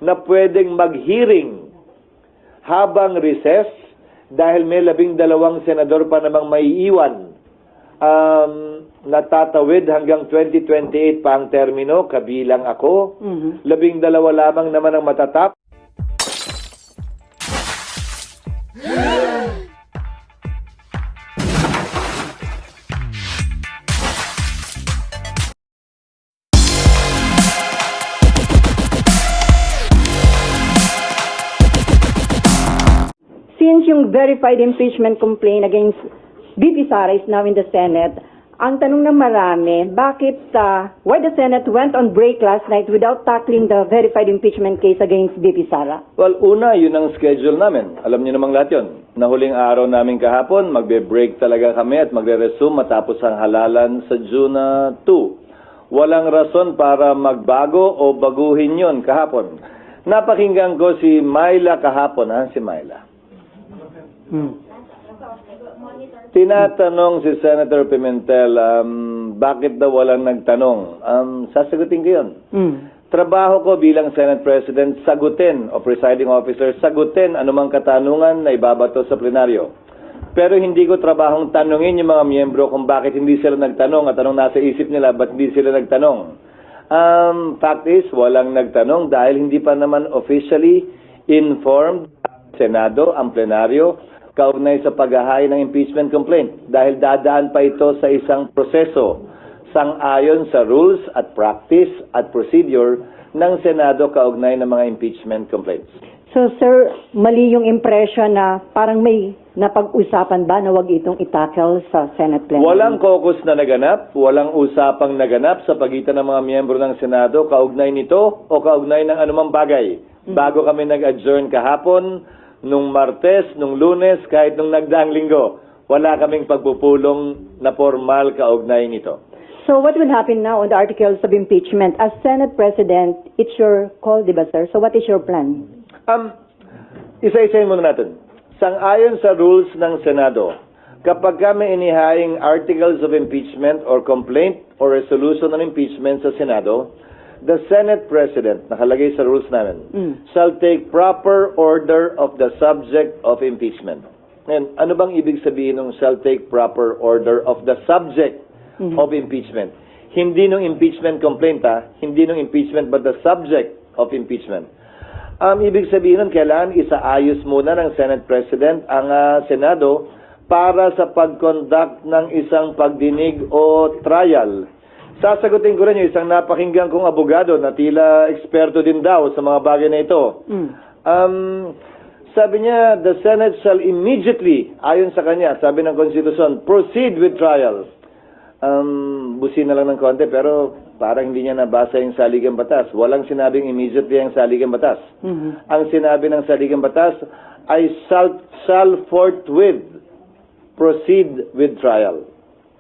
na pwedeng mag-hearing habang recess dahil may 12 senador pa namang maiiwan. Natatawid hanggang 2028 pa ang termino, kabilang ako. 12 lamang naman ang matatap. Since yung verified impeachment complaint against VP Sara is now in the Senate, ang tanong ng marami, bakit, why the Senate went on break last night without tackling the verified impeachment case against VP Sara? Well, una, yun ang schedule namin. Alam niyo namang lahat yun. Na huling araw namin kahapon, magbe-break talaga kami at magre-resume matapos ang halalan sa June 2. Walang rason para magbago o baguhin yun kahapon. Napakinggan ko si Myla kahapon, si Myla. Tinatanong si Senator Pimentel, bakit daw walang nagtanong? Sasagutin ko yun. Trabaho ko bilang Senate President, sagutin o presiding officer, sagutin anumang katanungan na ibabato sa plenaryo. Pero hindi ko trabahong tanungin yung mga miyembro kung bakit hindi sila nagtanong at anong nasa isip nila, ba't hindi sila nagtanong. Fact is, walang nagtanong dahil hindi pa naman officially informed Senado, ang plenaryo, kaugnay sa paghahain ng impeachment complaint dahil dadaan pa ito sa isang proseso sang-ayon sa rules at practice at procedure ng Senado kaugnay ng mga impeachment complaints. So, sir, mali yung impression na parang may napag-usapan ba na wag itong itackle sa Senate plenary? Walang caucus na naganap, walang usapang naganap sa pagitan ng mga miyembro ng Senado kaugnay nito o kaugnay ng anumang bagay. Bago kami nag-adjourn kahapon, nung Martes, nung Lunes, kahit nung nagdaang linggo, wala kaming pagpupulong na formal kaugnay nito. So what will happen now on the articles of impeachment? As Senate President, it's your call, di ba, sir? So what is your plan? Isa-isayin muna natin. Sang-ayon sa rules ng Senado, kapag kami inihaing articles of impeachment or complaint or resolution on impeachment sa Senado, the Senate President, nakalagay sa rules namin, shall take proper order of the subject of impeachment. And ano bang ibig sabihin ng shall take proper order of the subject of impeachment? Hindi nung impeachment complaint, hindi nung impeachment, but the subject of impeachment. Ibig sabihin nun, kailangan isaayos muna ng Senate President ang Senado para sa pag-conduct ng isang pagdinig o trial. Sasagutin ko rin yung isang napakinggan kong abogado na tila eksperto din daw sa mga bagay na ito. Sabi niya, the Senate shall immediately, ayon sa kanya, sabi ng Constitution, proceed with trial. Busin na lang ng konti, pero parang hindi niya nabasa yung saligang batas. Walang sinabing immediately ang saligang batas. Ang sinabi ng saligang batas ay shall forthwith proceed with trial.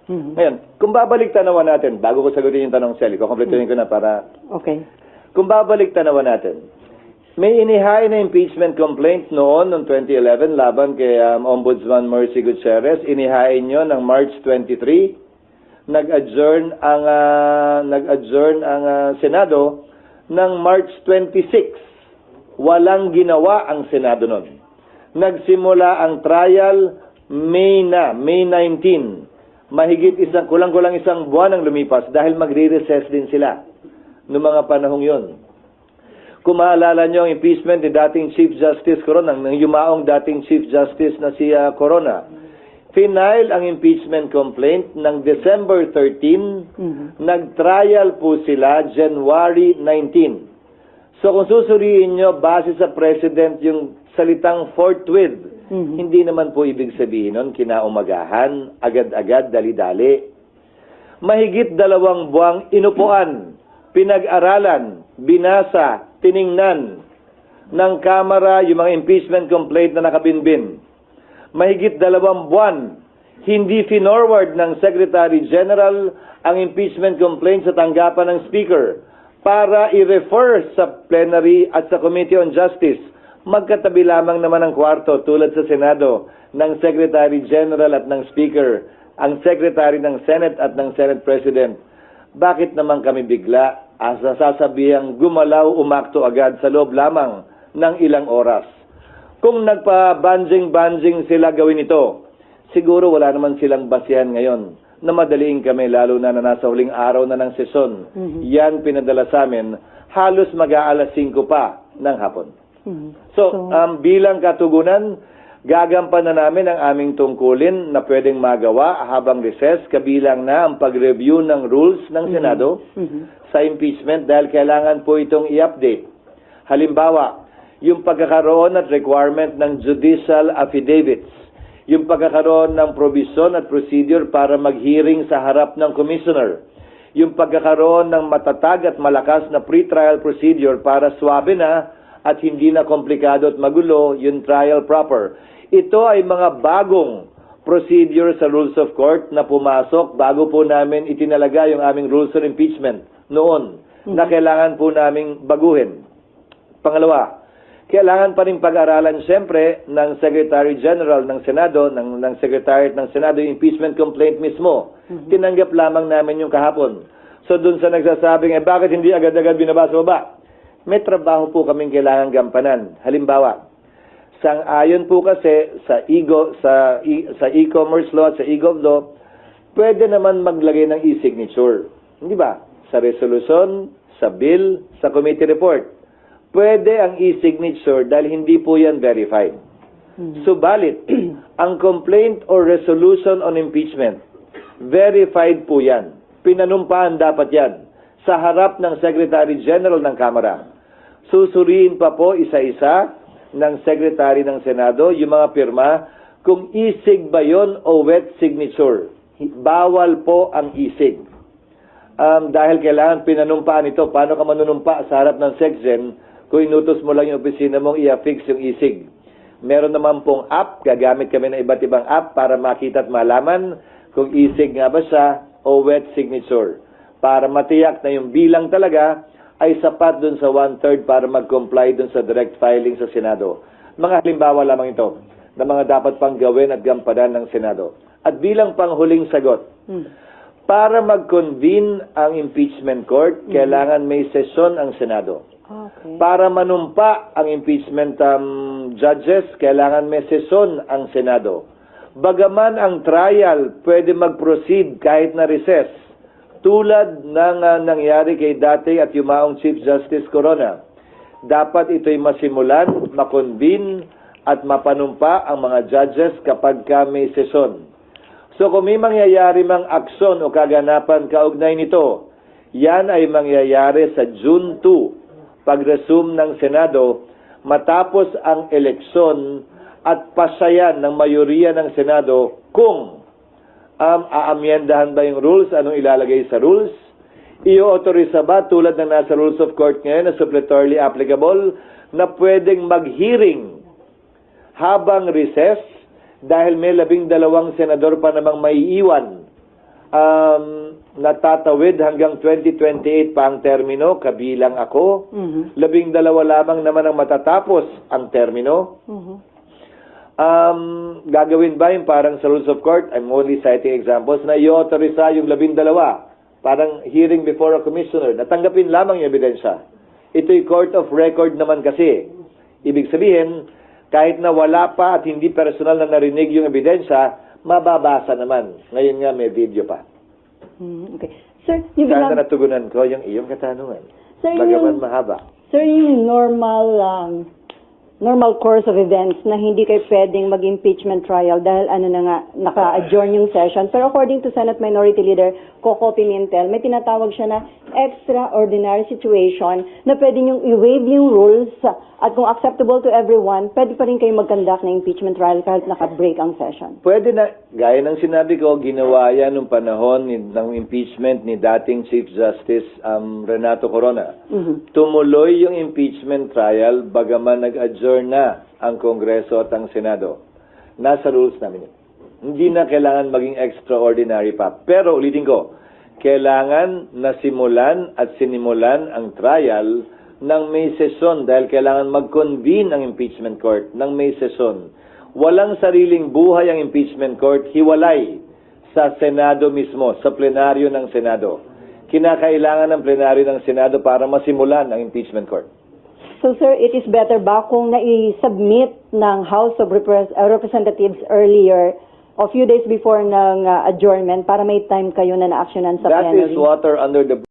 Ngayon, kung babalik tanawan natin, bago ko sagutin yung tanong, Sally, kukumpletuhin ko na para... Okay. Kung babalik tanawan natin, may inihain na impeachment complaint noong 2011 laban kay Ombudsman Mercy Gutierrez. Inihain nyo ng March 23. Nag-adjourn ang Senado ng March 26. Walang ginawa ang Senado noon. Nagsimula ang trial May 19. Mahigit kulang-kulang isang buwan ang lumipas dahil magre-recess din sila noong mga panahong yon. Kung maalala nyo ang impeachment ni dating Chief Justice Corona, ng yumaong dating Chief Justice na si Corona, final ang impeachment complaint ng December 13, nag-trial po sila January 19. So kung susuriin nyo, base sa President yung salitang forthwith, hindi naman po ibig sabihin nun kinaumagahan, agad-agad, dali-dali. Mahigit 2 buwang inupuan, pinag-aralan, binasa, tiningnan ng Kamara yung mga impeachment complaint na nakabinbin. Mahigit 2 buwan, hindi finorward ng Secretary General ang impeachment complaint sa tanggapan ng Speaker para i-refer sa plenary at sa Committee on Justice. Magkatabi lamang naman ang kwarto tulad sa Senado ng Secretary General at ng Speaker, ang Secretary ng Senate at ng Senate President. Bakit naman kami bigla sasabihang gumalaw, umakto agad sa loob lamang ng ilang oras. Kung nagpa-banjing-banjing sila gawin ito, siguro wala naman silang basihan ngayon na madaliin kami, lalo na nasa huling araw na ng sesyon. Yan pinadala sa amin, halos mag-aalas 5 pa ng hapon. So, bilang katugunan, gagampanan namin ang aming tungkulin na pwedeng magawa habang recess, kabilang na ang pag-review ng rules ng Senado sa impeachment dahil kailangan po itong i-update. Halimbawa, yung pagkakaroon at requirement ng judicial affidavits, yung pagkakaroon ng provision at procedure para mag-hearing sa harap ng commissioner, yung pagkakaroon ng matatag at malakas na pre-trial procedure para swabe na at hindi na komplikado at magulo yung trial proper. Ito ay mga bagong procedure sa rules of court na pumasok bago po namin itinalaga yung aming rules of impeachment noon na kailangan po naming baguhin. Pangalawa, kailangan pa rin pag-aralan siyempre ng Secretary General ng Senado, ng Secretariat ng Senado, yung impeachment complaint mismo. Tinanggap lamang namin yung kahapon. So dun sa nagsasabing, bakit hindi agad-agad binabasa ba? May trabaho po kaming kailangan gampanan. Halimbawa, sang-ayon po kasi sa e-commerce law at sa e-gov law, pwede naman maglagay ng e-signature. Hindi ba? Sa resolution, sa bill, sa committee report. Pwede ang e-signature dahil hindi po yan verified. Subalit, ang complaint or resolution on impeachment, verified po yan. Pinanumpahan dapat yan sa harap ng Secretary General ng Kamara. Susuriin pa po isa-isa ng Secretary ng Senado yung mga pirma kung e-sig ba yon o wet signature. Bawal po ang e-sig. Dahil kailangan pinanumpaan ito. Paano ka manunumpa sa harap ng SecGen kung inutos mo lang yung opisina mong i-affix yung e-sig? Meron naman pong app, gagamit kami ng iba't ibang app para makita at malaman kung e-sig nga ba siya o wet signature. Para matiyak na yung bilang talaga ay sapat dun sa 1/3 para mag-comply dun sa direct filing sa Senado. Mga halimbawa lamang ito na mga dapat pang gawin at gampanan ng Senado. At bilang panghuling sagot, para mag-convene ang impeachment court, kailangan may sesyon ang Senado. Okay. Para manumpa ang impeachment judges, kailangan may sesyon ang Senado. Bagaman ang trial pwede mag-proceed kahit na recess, tulad ng nangyari kay dati at yumaong Chief Justice Corona, dapat ito'y masimulan, makonvene at mapanumpa ang mga judges kapag may sesyon. So kung may mangyayari mang aksyon o kaganapan kaugnay nito, yan ay mangyayari sa June 2, pag-resume ng Senado, matapos ang eleksyon at pasayan ng mayoriya ng Senado kung aamyendahan ba yung rules, anong ilalagay sa rules, i-authorize ba tulad ng nasa rules of court ngayon na suppletorily applicable na pwedeng mag-hearing habang recess dahil may 12 senador pa namang maiiwan natatawid hanggang 2028 pa ang termino, kabilang ako. 12 lamang naman ang matatapos ang termino. Gagawin ba yung parang sa rules of court, I'm only citing examples, na i-authorize yung 12, parang hearing before a commissioner, natanggapin lamang yung ebidensya. Ito'y court of record naman kasi. Ibig sabihin, kahit na wala pa at hindi personal na narinig yung ebidensya, mababasa naman. Ngayon nga may video pa. Okay. Sir, yung Sana natugunan ko yung iyong katanungan. Sir, Bagaman mahaba. Sir, yung normal course of events na hindi kayo pwedeng mag-impeachment trial dahil naka-adjourn yung session. Pero according to Senate Minority Leader Coco Pimentel, may tinatawag siya na extraordinary situation na pwede niyong i-waive yung rules at kung acceptable to everyone, pwede pa rin kayo mag-conduct na impeachment trial kahit naka-break ang session. Pwede na, gaya ng sinabi ko, ginawa yan nung panahon ng impeachment ni dating Chief Justice Renato Corona. Tumuloy yung impeachment trial bagaman nag-adjourn na ang Kongreso at ang Senado. Nasa rules namin yun. Hindi na kailangan maging extraordinary pa. Pero ulitin ko, kailangan nasimulan at sinimulan ang trial ng may sesyon dahil kailangan mag-convene ang impeachment court ng may sesyon. Walang sariling buhay ang impeachment court, hiwalay sa Senado mismo, sa plenaryo ng Senado. kinakailangan ng plenaryo ng Senado para masimulan ang impeachment court. So sir, it is better ba kung nai-submit ng House of Representatives earlier, a few days before ng adjournment, para may time kayo na na-actionan sa That plenary? is water under the